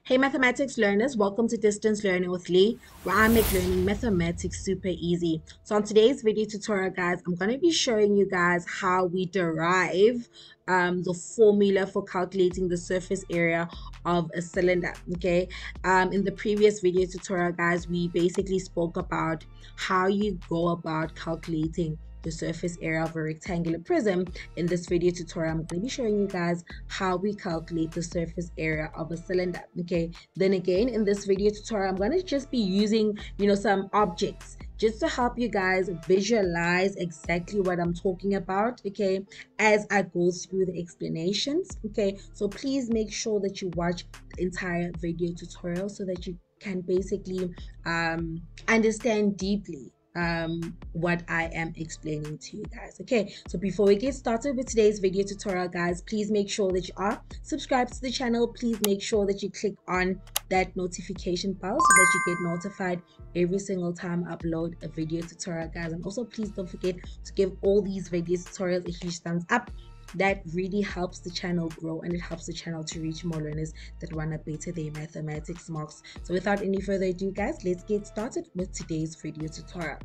Hey mathematics learners, welcome to Distance Learning with Lee, where I make learning mathematics super easy. So on today's video tutorial, guys, I'm going to be showing you guys how we derive the formula for calculating the surface area of a cylinder. Okay, in the previous video tutorial, guys, we basically spoke about how you go about calculating the surface area of a rectangular prism. In this video tutorial, I'm going to be showing you guys how we calculate the surface area of a cylinder. Okay, then again, in this video tutorial, I'm going to just be using some objects just to help you guys visualize exactly what I'm talking about, okay, as I go through the explanations. Okay, so please make sure that you watch the entire video tutorial so that you can basically understand deeply what I am explaining to you guys. Okay, so before we get started with today's video tutorial, guys, please make sure that you are subscribed to the channel. Please make sure that you click on that notification bell so that you get notified every single time I upload a video tutorial, guys. And also please don't forget to give all these video tutorials a huge thumbs up. That really helps the channel grow, and it helps the channel to reach more learners that want to better their mathematics marks. So without any further ado, guys, let's get started with today's video tutorial.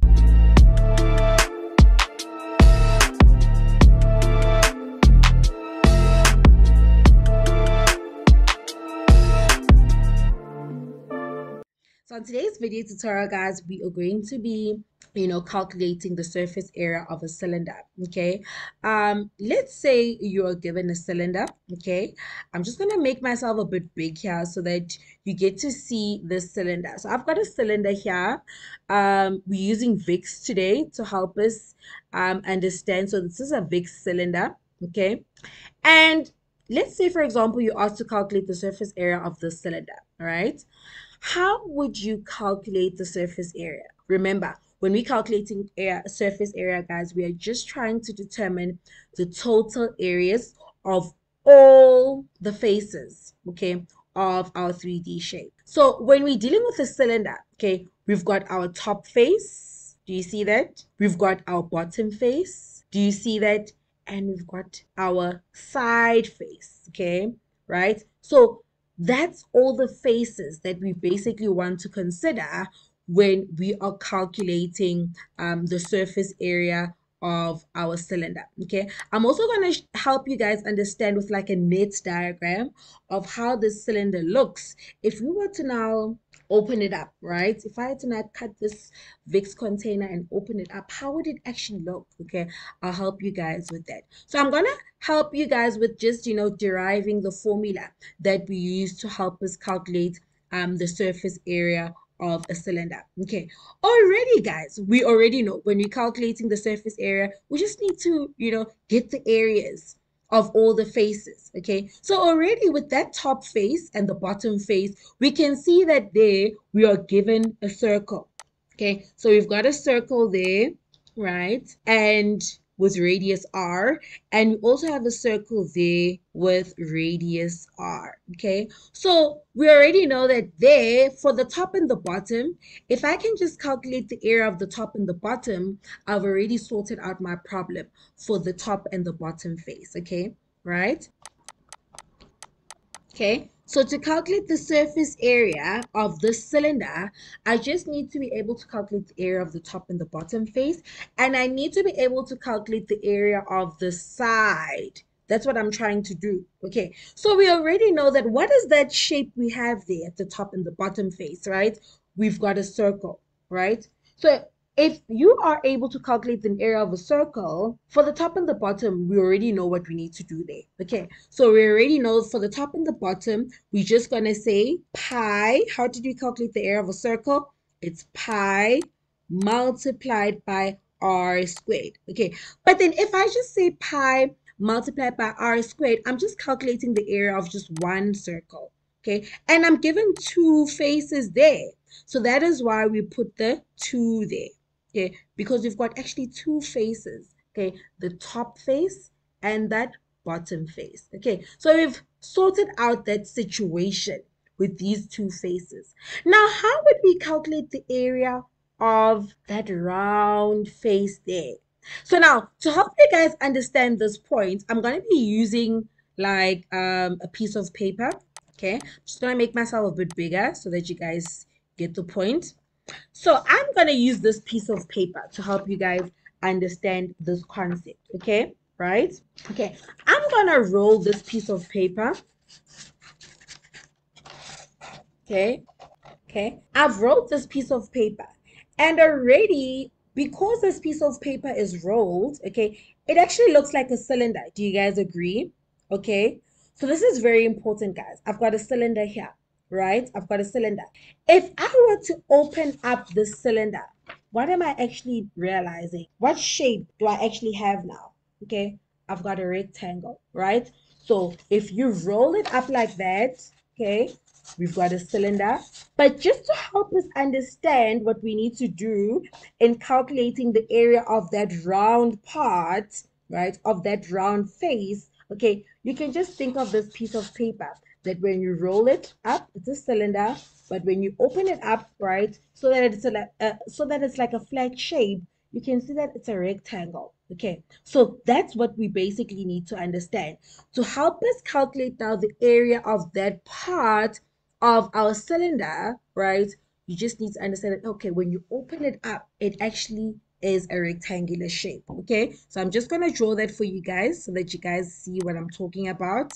So in today's video tutorial, guys, we are going to be calculating the surface area of a cylinder. Okay, let's say you're given a cylinder. Okay, I'm just gonna make myself a bit big here so that you get to see this cylinder. So I've got a cylinder here. We're using VIX today to help us understand. So this is a VIX cylinder. Okay, and let's say, for example, you asked to calculate the surface area of the cylinder. All right, how would you calculate the surface area? Remember, when we're calculating surface area, guys, we are just trying to determine the total areas of all the faces, okay, of our 3D shape. So when we're dealing with a cylinder, okay, we've got our top face. Do you see that? We've got our bottom face. Do you see that? And we've got our side face, okay, right? So that's all the faces that we basically want to consider when we are calculating the surface area of our cylinder. Okay, I'm also going to help you guys understand with like a net diagram of how this cylinder looks if we were to now open it up, right? If I had to now cut this VIX container and open it up, how would it actually look? Okay, I'll help you guys with that. So I'm gonna help you guys with just deriving the formula that we use to help us calculate the surface area of a cylinder. Okay, already, guys, we already know when we're calculating the surface area, we just need to get the areas of all the faces. Okay, so already with that top face and the bottom face, we can see that there we are given a circle. Okay, so we've got a circle there, right? And with radius r, and we also have a circle there with radius r. Okay, so we already know that there for the top and the bottom, if I can just calculate the area of the top and the bottom, I've already sorted out my problem for the top and the bottom face. Okay, right? Okay, so to calculate the surface area of the cylinder, I just need to be able to calculate the area of the top and the bottom face, and I need to be able to calculate the area of the side. That's what I'm trying to do. Okay, so we already know that what is that shape we have there at the top and the bottom face, right? We've got a circle, right? So if you are able to calculate the area of a circle, for the top and the bottom, we already know what we need to do there. Okay, so we already know for the top and the bottom, we're just going to say pi. How did we calculate the area of a circle? It's pi multiplied by r squared. Okay, but then if I just say pi multiplied by r squared, I'm just calculating the area of just one circle. Okay, and I'm given two faces there. So that is why we put the 2 there. Okay, because we've got actually two faces. Okay, the top face and that bottom face. Okay, so we've sorted out that situation with these two faces. Now, how would we calculate the area of that round face there? So now, to help you guys understand this point, I'm going to be using like a piece of paper. Okay, I'm just gonna make myself a bit bigger so that you guys get the point. So I'm gonna use this piece of paper to help you guys understand this concept. Okay, right? Okay, I'm gonna roll this piece of paper. Okay, okay, I've rolled this piece of paper, and already because this piece of paper is rolled, okay, it actually looks like a cylinder. Do you guys agree? Okay, so this is very important, guys. I've got a cylinder here, right? I've got a cylinder. If I were to open up this cylinder, what am I actually realizing? What shape do I actually have now? Okay, I've got a rectangle, right? So if you roll it up like that, okay, we've got a cylinder. But just to help us understand what we need to do in calculating the area of that round part, right, of that round face, okay, you can just think of this piece of paper that when you roll it up, it's a cylinder, but when you open it up, right, so that it's like a flat shape, you can see that it's a rectangle. Okay, so that's what we basically need to understand to help us calculate now the area of that part of our cylinder, right? You just need to understand that, okay, when you open it up, it actually is a rectangular shape. Okay, so I'm just going to draw that for you guys so that you guys see what I'm talking about.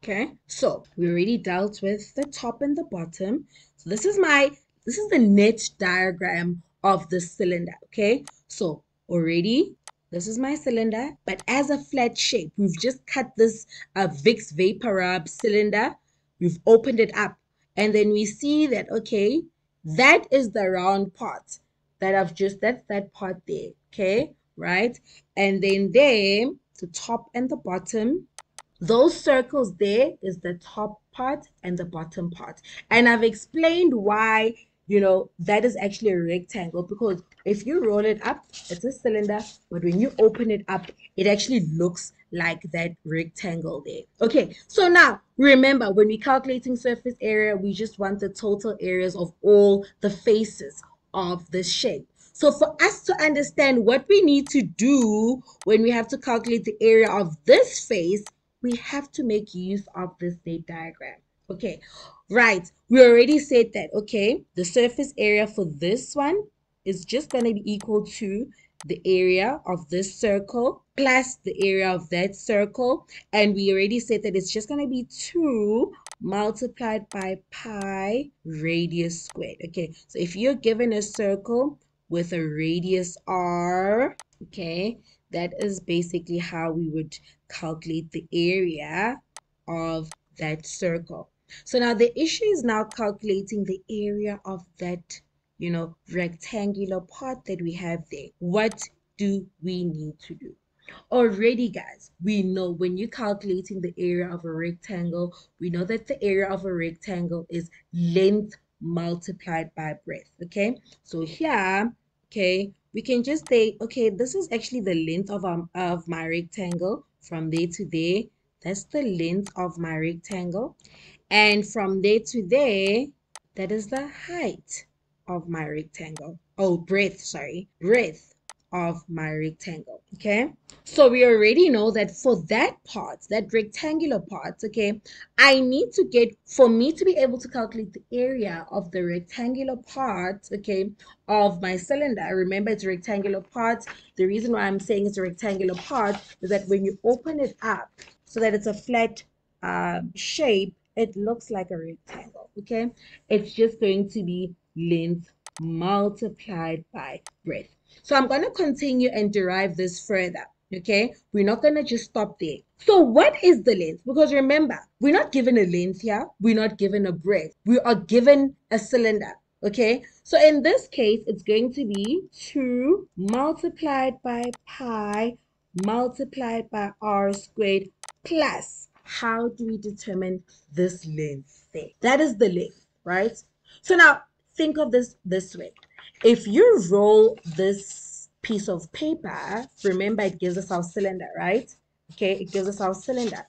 Okay, so we already dealt with the top and the bottom. So this is the net diagram of the cylinder. Okay, so already this is my cylinder, but as a flat shape. We've just cut this Vicks Vapor Rub cylinder. We've opened it up, and then we see that, okay, that is the round part that's that part there. Okay, right? And then there, the top and the bottom, those circles there is the top part and the bottom part. And I've explained why, that is actually a rectangle, because if you roll it up, it's a cylinder, but when you open it up, it actually looks like that rectangle there. Okay, so now remember, when we're calculating surface area, we just want the total areas of all the faces of the shape. So for us to understand what we need to do when we have to calculate the area of this face, we have to make use of this net diagram. Okay, right. We already said that, okay, the surface area for this one is just going to be equal to the area of this circle plus the area of that circle. And we already said that it's just going to be 2 multiplied by pi radius squared. Okay, so if you're given a circle with a radius r, okay, that is basically how we would calculate the area of that circle. So now the issue is now calculating the area of that, rectangular part that we have there. What do we need to do? Already, guys, we know when you're calculating the area of a rectangle, we know that the area of a rectangle is length multiplied by breadth. Okay, so here, okay, we can just say, okay, this is actually the length of my rectangle from there to there. That's the length of my rectangle. And from there to there, that is the height of my rectangle. Oh, breadth, sorry, breadth of my rectangle. Okay, so we already know that for that part, that rectangular part, okay, I need to get, for me to be able to calculate the area of the rectangular part, okay, of my cylinder. Remember, it's a rectangular part. The reason why I'm saying it's a rectangular part is that when you open it up so that it's a flat shape, it looks like a rectangle. Okay, it's just going to be length multiplied by breadth. So I'm going to continue and derive this further. Okay, we're not going to just stop there. So what is the length? Because remember, we're not given a length here, we're not given a breadth, we are given a cylinder. Okay, so in this case, it's going to be 2 multiplied by pi multiplied by r squared plus, how do we determine this length there? That is the length, right? So now think of this way. If you roll this piece of paper, remember it gives us our cylinder, right? Okay, it gives us our cylinder.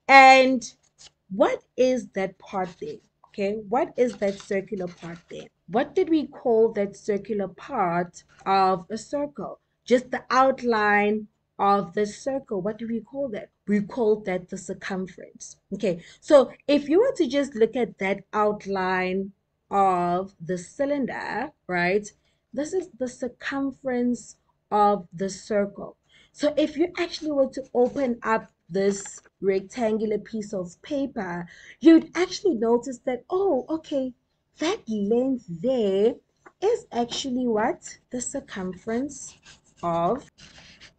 And what is that part there? Okay, what is that circular part there? What did we call that circular part of a circle? Just the outline of the circle, what do we call that? We call that the circumference. Okay, so if you were to just look at that outline of the cylinder, right? This is the circumference of the circle. So if you actually were to open up this rectangular piece of paper, you'd actually notice that, oh, okay, that length there is actually what? The circumference of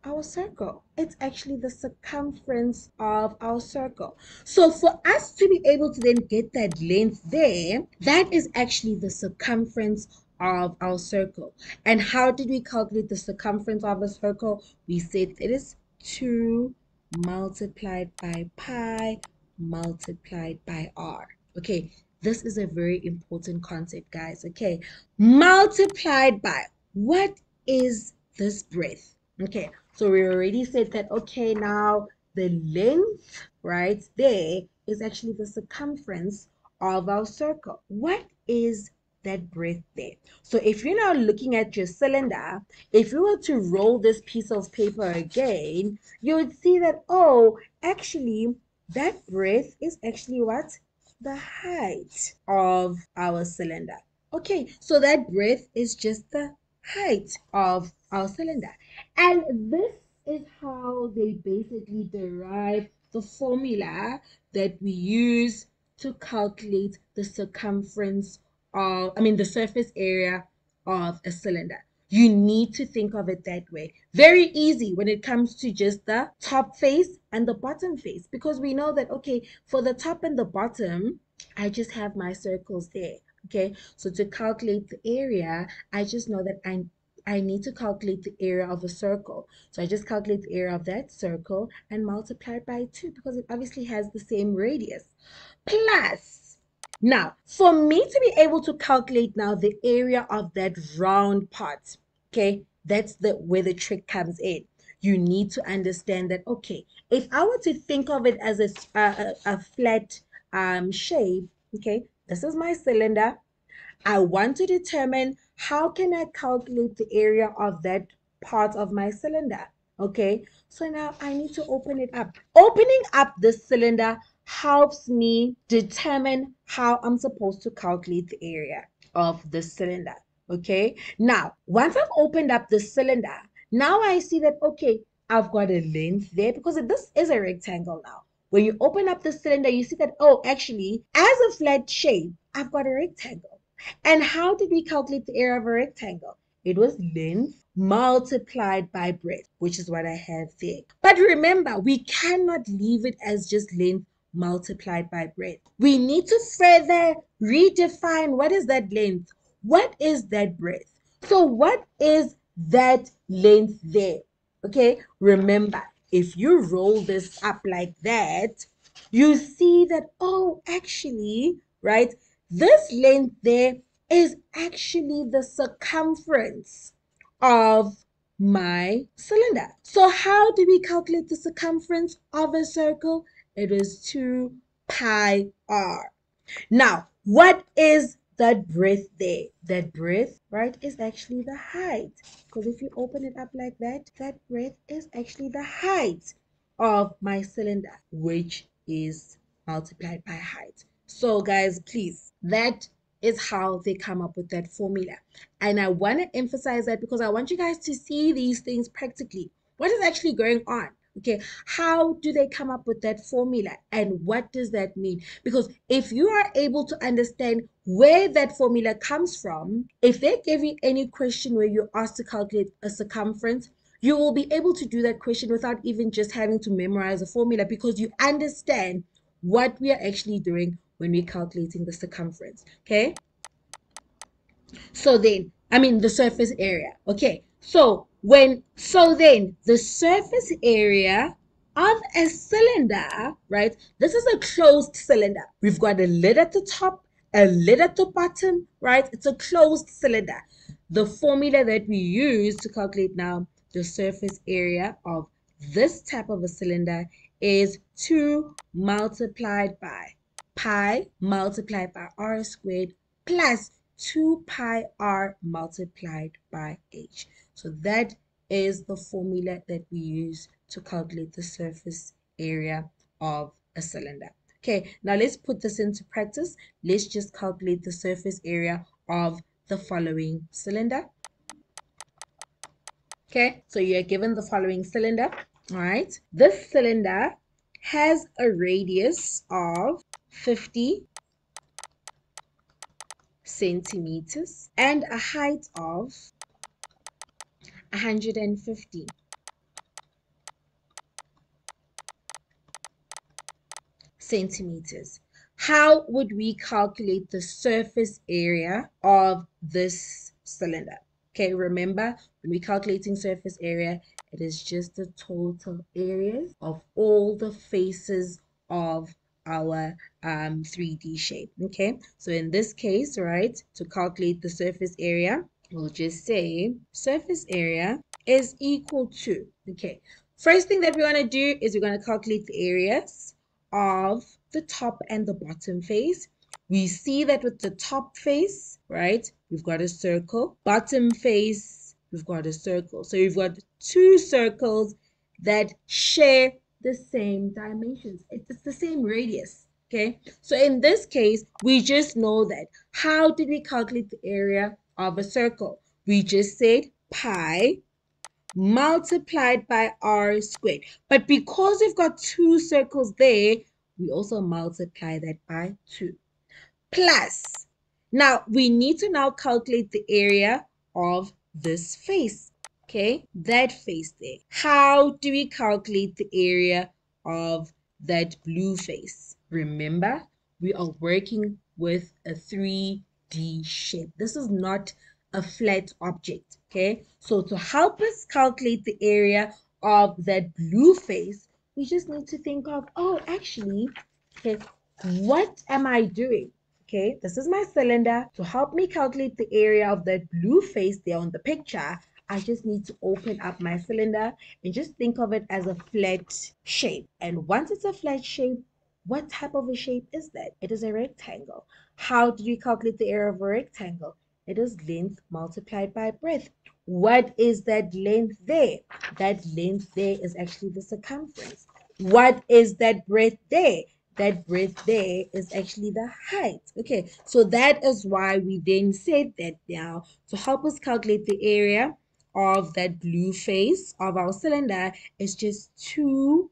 our circle. It's actually the circumference of our circle. So for us to be able to then get that length there, that is actually the circumference of our circle. And how did we calculate the circumference of a circle? We said it is 2 multiplied by pi multiplied by r. Okay, this is a very important concept, guys. Okay, multiplied by, what is this breadth? Okay, so we already said that, okay, now the length right there is actually the circumference of our circle. What is that breadth there? So if you're now looking at your cylinder, if you were to roll this piece of paper again, you would see that, oh, actually, that breadth is actually what? The height of our cylinder. Okay, so that breadth is just the height of our cylinder. And this is how they basically derive the formula that we use to calculate the circumference of, the surface area of a cylinder. You need to think of it that way. Very easy when it comes to just the top face and the bottom face, because we know that, okay, for the top and the bottom, I just have my circles there. Okay, so to calculate the area, I just know that I need to calculate the area of a circle. So I just calculate the area of that circle and multiply it by 2 because it obviously has the same radius. Plus, now, for me to be able to calculate now the area of that round part, okay, that's where the trick comes in. You need to understand that, okay, if I were to think of it as a flat shape, okay, this is my cylinder. I want to determine how can I calculate the area of that part of my cylinder. Okay, so now I need to open it up. Opening up this cylinder helps me determine how I'm supposed to calculate the area of the cylinder. Okay, now once I've opened up the cylinder, now I see that, okay, I've got a length there because this is a rectangle now. When you open up the cylinder, you see that, oh, actually, as a flat shape, I've got a rectangle. And how did we calculate the area of a rectangle? It was length multiplied by breadth, which is what I have there. But remember, we cannot leave it as just length multiplied by breadth. We need to further redefine what is that length? What is that breadth? So what is that length there? Okay, remember, if you roll this up like that, you see that, oh, actually, right, this length there is actually the circumference of my cylinder. So how do we calculate the circumference of a circle? It is 2 pi r. Now, what is that breadth there? That breadth, right, is actually the height. Because if you open it up like that, that breadth is actually the height of my cylinder, which is multiplied by height. So guys, please, that is how they come up with that formula. And I want to emphasize that because I want you guys to see these things practically. What is actually going on? Okay, how do they come up with that formula and what does that mean? Because if you are able to understand where that formula comes from, if they give you any question where you're asked to calculate a circumference, you will be able to do that question without even just having to memorize a formula because you understand what we are actually doing when we're calculating the circumference. Okay, so then, the surface area. Okay, so then the surface area of a cylinder, right? This is a closed cylinder. We've got a lid at the top, a lid at the bottom, right? It's a closed cylinder. The formula that we use to calculate now the surface area of this type of a cylinder is 2 multiplied by pi multiplied by r squared plus 2 pi r multiplied by h. So that is the formula that we use to calculate the surface area of a cylinder. Okay, now let's put this into practice. Let's just calculate the surface area of the following cylinder. Okay, so you're given the following cylinder. All right, this cylinder has a radius of 50 centimeters and a height of 150 centimeters. How would we calculate the surface area of this cylinder? Okay, remember when we're calculating surface area, it is just the total areas of all the faces of our 3D shape. Okay, so in this case, right, to calculate the surface area, we'll just say surface area is equal to, okay, first thing that we're going to do is we're going to calculate the areas of the top and the bottom face. We see that with the top face, right, we've got a circle. Bottom face, we've got a circle. So we've got two circles that share the same dimensions. It's the same radius, okay? So in this case, we just know that. How did we calculate the area of a circle? We just said pi multiplied by r squared. But because we've got two circles there, we also multiply that by 2. Plus, now we need to now calculate the area of this face. Okay, that face there. How do we calculate the area of that blue face? Remember, we are working with a 3D shape. This is not a flat object. Okay, so to help us calculate the area of that blue face, we just need to think of, oh, actually, okay, what am I doing? Okay, this is my cylinder. To help me calculate the area of that blue face there on the picture, I just need to open up my cylinder and just think of it as a flat shape. And once it's a flat shape, what type of a shape is that? It is a rectangle. How do you calculate the area of a rectangle? It is length multiplied by breadth. What is that length there? That length there is actually the circumference. What is that breadth there? That breadth there is actually the height. Okay, so that is why we then said that now to help us calculate the area of that blue face of our cylinder is just 2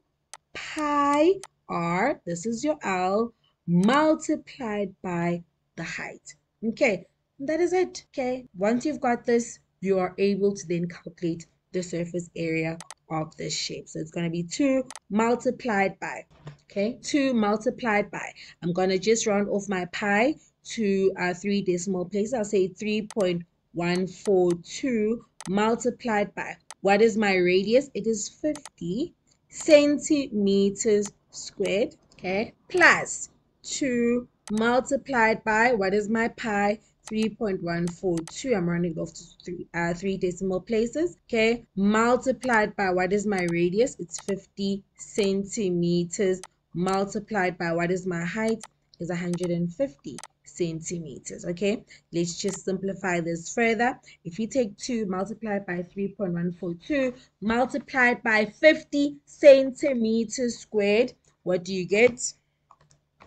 pi r, this is your L, multiplied by the height. Okay, that is it. Okay, once you've got this, you are able to then calculate the surface area of this shape. So it's going to be 2 multiplied by, okay, 2 multiplied by, I'm going to just round off my pi to 3 decimal places. I'll say 3.142 multiplied by, what is my radius? It is 50 centimeters squared, okay, plus 2 multiplied by, what is my pi? 3.142. I'm rounding off to 3 decimal places. Okay, multiplied by, what is my radius? It's 50 centimeters multiplied by, what is my height? Is 150 centimeters. Okay, let's just simplify this further. If you take 2 multiplied by 3.142 multiplied by 50 centimeters squared, what do you get?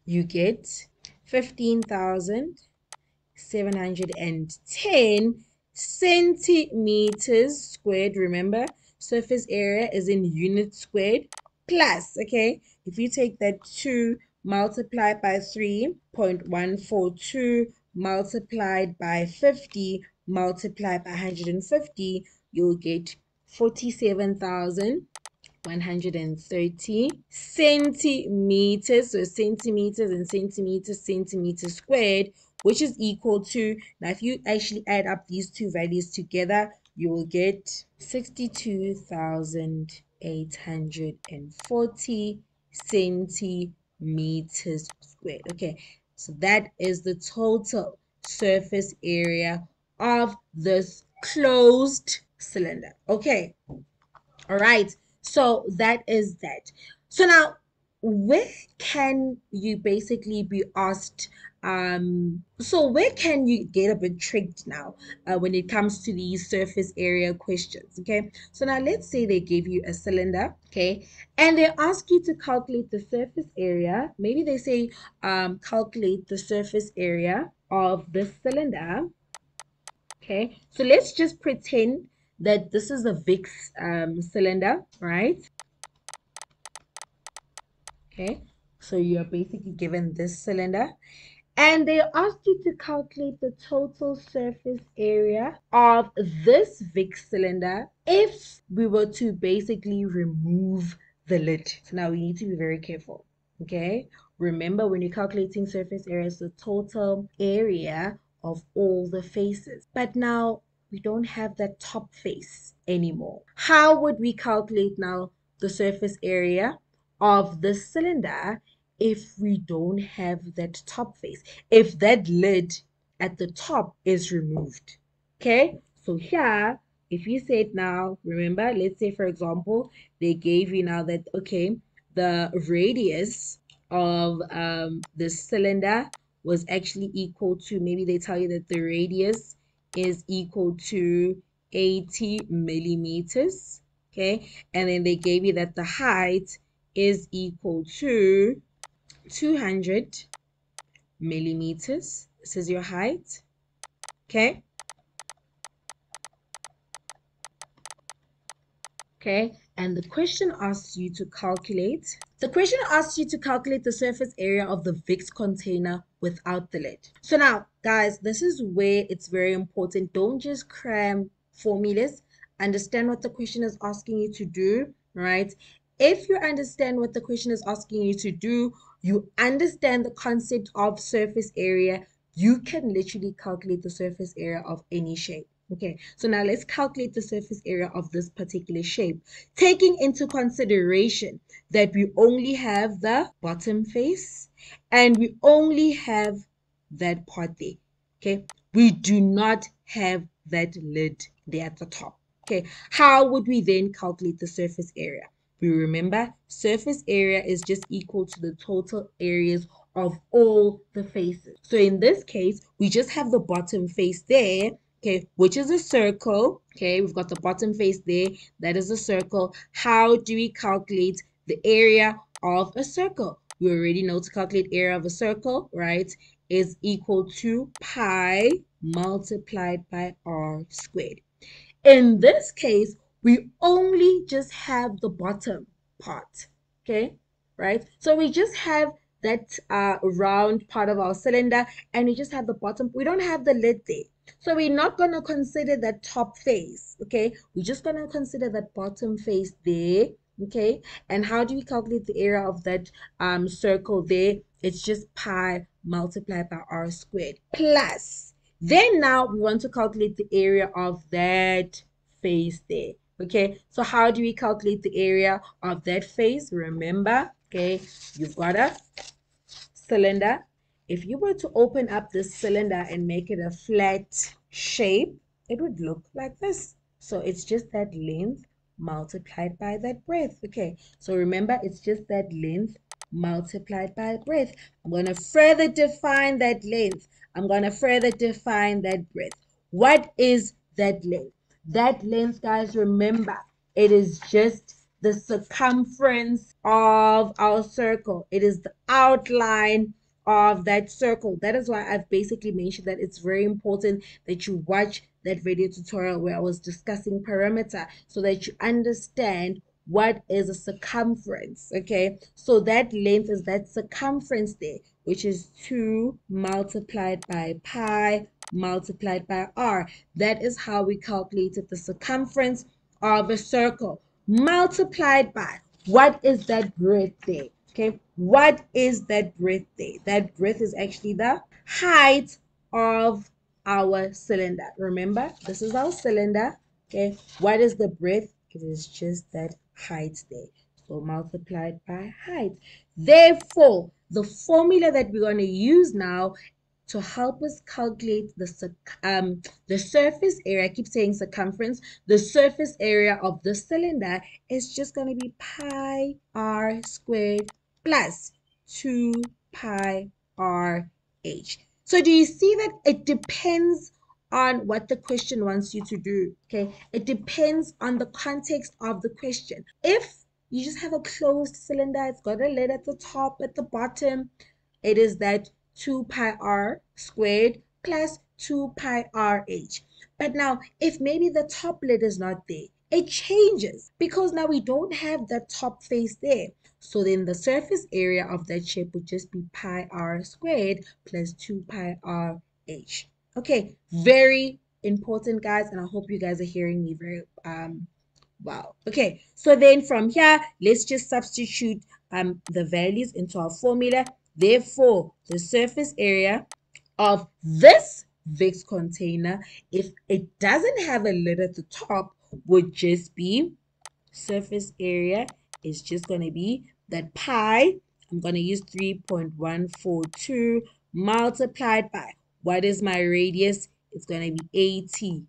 You get 15,710 centimeters squared. Remember, surface area is in units squared, plus, okay, if you take that 2 multiplied by 3.142 multiplied by 50 multiplied by 150, you'll get 47,130 centimeters. So centimeters and centimeters squared, which is equal to, now if you actually add up these two values together, you will get 62,840 centimeters squared. Okay, so that is the total surface area of this closed cylinder. Okay, all right, so that is that. So now where can you basically be asked so where can you get a bit tricked now when it comes to these surface area questions? Okay, so now let's say they give you a cylinder, okay, and they ask you to calculate the surface area. Maybe they say calculate the surface area of the cylinder. Okay, so let's just pretend that this is a Vicks cylinder, right? Okay, so you're basically given this cylinder and they asked you to calculate the total surface area of this Vicks cylinder if we were to basically remove the lid. So now we need to be very careful. Okay, remember when you're calculating surface area, it's the total area of all the faces. But now we don't have that top face anymore. How would we calculate now the surface area of the cylinder if we don't have that top face, if that lid at the top is removed? Okay, so here, if you said now, remember, let's say for example, they gave you now that, okay, the radius of the cylinder was actually equal to, maybe they tell you that the radius is equal to 80 millimeters, okay, and then they gave you that the height is equal to 200 millimeters. This is your height, okay? Okay, and the question asks you to calculate the surface area of the Vicks container without the lid. So now, guys, this is where it's very important. Don't just cram formulas. Understand what the question is asking you to do, right? If you understand what the question is asking you to do, you understand the concept of surface area, you can literally calculate the surface area of any shape. Okay, so now let's calculate the surface area of this particular shape, taking into consideration that we only have the bottom face and we only have that part there. Okay, we do not have that lid there at the top. Okay, how would we then calculate the surface area? We remember surface area is just equal to the total areas of all the faces. So in this case, we just have the bottom face there, okay, which is a circle. Okay, we've got the bottom face there, that is a circle. How do we calculate the area of a circle? We already know to calculate area of a circle, right, is equal to pi multiplied by r squared. In this case, we only just have the bottom part, okay, right? So we just have that round part of our cylinder and we just have the bottom. We don't have the lid there. So we're not going to consider that top face, okay? We're just going to consider that bottom face there, okay? And how do we calculate the area of that circle there? It's just pi multiplied by r squared plus. Then now we want to calculate the area of that face there. Okay, so how do we calculate the area of that face? Remember, okay, you've got a cylinder. If you were to open up this cylinder and make it a flat shape, it would look like this. So it's just that length multiplied by that breadth. Okay, so remember, it's just that length multiplied by breadth. I'm going to further define that length. I'm going to further define that breadth. What is that length? That length, guys, remember, it is just the circumference of our circle. It is the outline of that circle. That is why I've basically mentioned that it's very important that you watch that video tutorial where I was discussing perimeter so that you understand what is a circumference. Okay, so that length is that circumference there, which is 2 multiplied by pi multiplied by r. That is how we calculated the circumference of a circle multiplied by, what is that breadth there? Okay, what is that breadth there? That breadth is actually the height of our cylinder. Remember, this is our cylinder. Okay, what is the breadth? It is just that height there. So multiplied by height. Therefore, the formula that we're going to use now to help us calculate the surface area, I keep saying circumference, the surface area of the cylinder is just going to be pi r squared plus 2 pi r h. So do you see that it depends on what the question wants you to do? Okay, it depends on the context of the question. If you just have a closed cylinder, it's got a lid at the top, at the bottom, it is that 2 pi r squared plus 2 pi r h. But now, if maybe the top lid is not there, it changes because now we don't have the top face there. So then the surface area of that shape would just be pi r squared plus 2 pi r h. Okay, very important, guys, and I hope you guys are hearing me very well. Okay, so then from here, let's just substitute the values into our formula. Therefore, the surface area of this Vicks container, if it doesn't have a lid at the top, would just be surface area is just going to be that pi. I'm going to use 3.142 multiplied by, what is my radius? It's going to be 80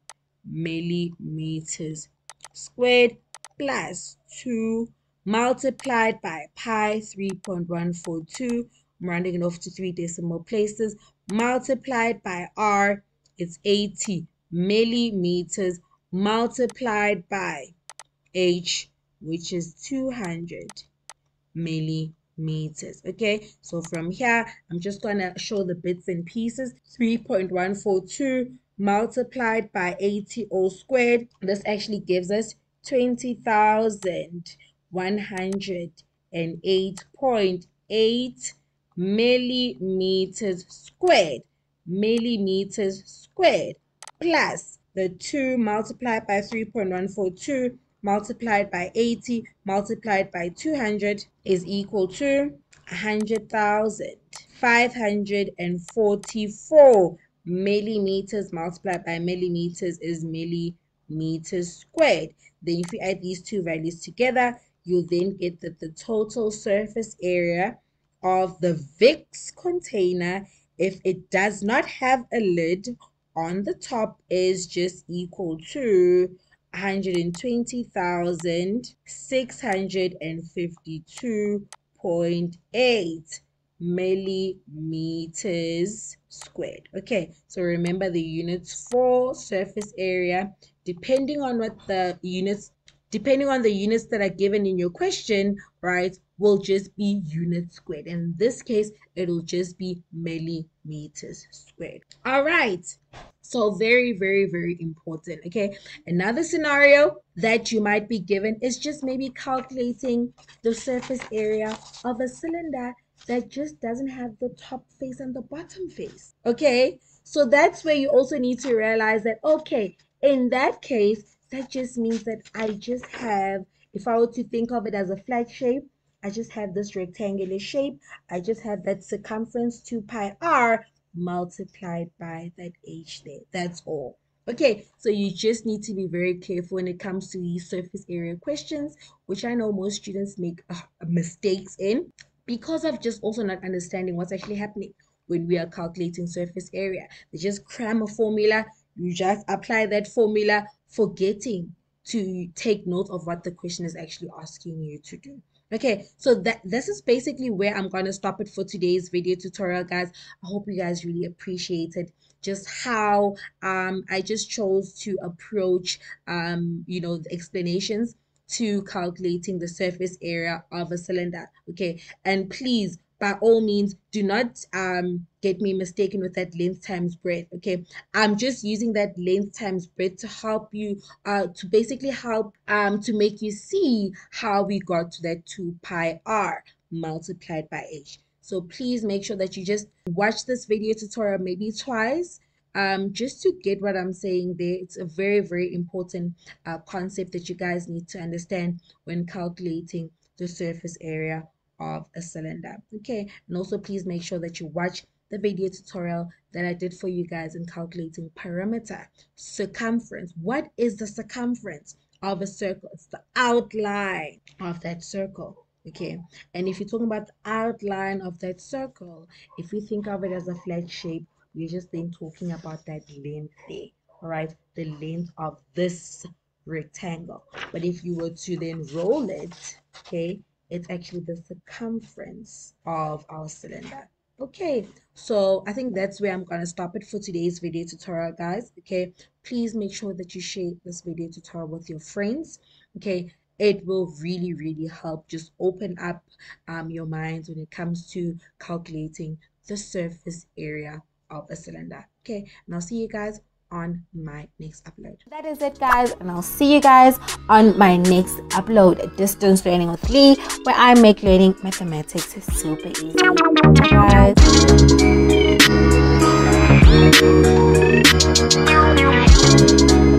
millimeters squared plus 2 multiplied by pi 3.142. I'm rounding it off to 3 decimal places. Multiplied by r, it's 80 millimeters multiplied by h, which is 200 millimeters. Okay, so from here, I'm just going to show the bits and pieces. 3.142 multiplied by 80 all squared. This actually gives us 20,108.8 millimeters squared. Millimeters squared plus the 2 multiplied by 3.142 multiplied by 80 multiplied by 200 is equal to 100,544 millimeters multiplied by millimeters is millimeters squared. Then if you add these two values together, you then get that the total surface area of the Vicks container, if it does not have a lid on the top, is just equal to 120,652.8 millimeters squared. Okay, so remember the units for surface area, depending on the units that are given in your question, right, will just be units squared. In this case, it'll just be millimeters squared. All right. So very, very, very important. Okay. Another scenario that you might be given is just maybe calculating the surface area of a cylinder that just doesn't have the top face and the bottom face. Okay. So that's where you also need to realize that, okay, in that case, that just means that I just have, if I were to think of it as a flat shape, I just have this rectangular shape. I just have that circumference 2 pi r multiplied by that h there. That's all. Okay, so you just need to be very careful when it comes to these surface area questions, which I know most students make mistakes in because of just also not understanding what's actually happening when we are calculating surface area. They just cram a formula, you just apply that formula, forgetting to take note of what the question is actually asking you to do. Okay, so this is basically where I'm going to stop it for today's video tutorial, guys. I hope you guys really appreciated just how I just chose to approach the explanations to calculating the surface area of a cylinder. Okay, and please, by all means, do not get me mistaken with that length times breadth. Okay, I'm just using that length times breadth to help you to basically help to make you see how we got to that 2 pi r multiplied by h. So please make sure that you just watch this video tutorial maybe twice just to get what I'm saying there. It's a very, very important concept that you guys need to understand when calculating the surface area of a cylinder. Okay, and also please make sure that you watch the video tutorial that I did for you guys in calculating perimeter, circumference. What is the circumference of a circle? It's the outline of that circle. Okay, and if you're talking about the outline of that circle, if we think of it as a flat shape, we're just then talking about that length there. All right, the length of this rectangle. But if you were to then roll it, okay, It's actually the circumference of our cylinder. Okay, so I think that's where I'm going to stop it for today's video tutorial, guys. Okay, please make sure that you share this video tutorial with your friends. Okay, it will really, really help just open up your minds when it comes to calculating the surface area of a cylinder. Okay, and I'll see you guys on my next upload. That is it, guys, and I'll see you guys on my next upload, Distance Learning with Lee, where I make learning mathematics super easy. Bye, guys.